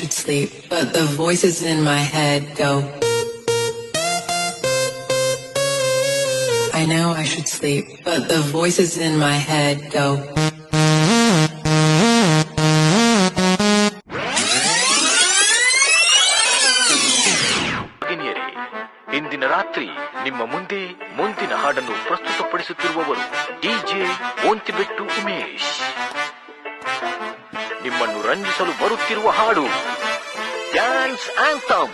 should sleep, but the voices in my head go. I know I should sleep, but the voices in my head go. ಇಂದಿನ ರಾತ್ರಿ ನಿಮ್ಮ ಮುಂದೆ ಮುಂದಿನ ಹಾಡನ್ನು ಪ್ರಸ್ತುತಪಡಿಸುತ್ತಿರುವವರು DJ ಓಂತಿಬೆಟ್ಟು Umesh. ನಿಮ್ಮನ್ನು ರಂಜಿಸಲು ಬರುತ್ತಿರುವ ಹಾಡು ಡ್ಯಾನ್ಸ್ ಆಂಥಮ್.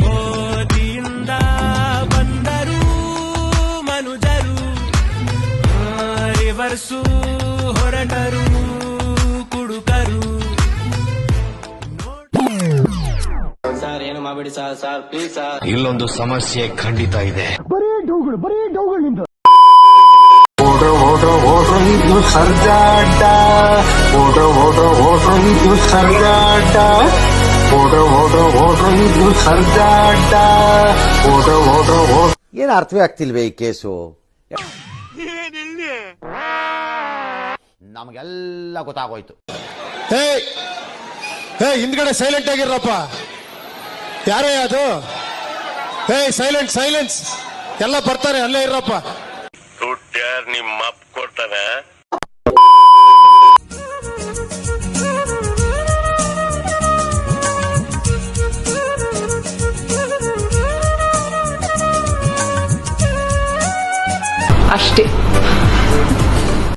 ಮೋದಿಯಿಂದ ಬಂದರು ಮನುಜರು, ರಿವರ್ಸು ಹೊರಟರು ಕುಡುಕರು. ಸರ್ ಏನು ಮಾಡಬೇಡಿ ಸರ್ ಪ್ಲೀಸ್ ಸರ್. ಇಲ್ಲೊಂದು ಸಮಸ್ಯೆ ಖಂಡಿತ ಇದೆ. ಇದು ಸರ್ಜಾಟ, ಇದು ಸರ್ಜಾಟ, ಇದು ಸರ್ಜಾಟ. ಏನು ಅರ್ಥವೇ ಆಗ್ತಿಲ್ವೇ ಈ ಕೇಸು? ನಮಗೆಲ್ಲ ಗೊತ್ತಾಗೋಯ್ತು. ಹಿಂದ್ಗಡೆ ಸೈಲೆಂಟ್ ಆಗಿರಪ್ಪ. ಯಾರೇ ಅದು? ಸೈಲೆನ್ಸ್ ಎಲ್ಲ ಬರ್ತಾರೆ, ಅಲ್ಲೇ ಇರಪ್ಪ. ದುಡ್ಡ್ಯಾರ್ ನಿಮ್ಮಪ್ಪ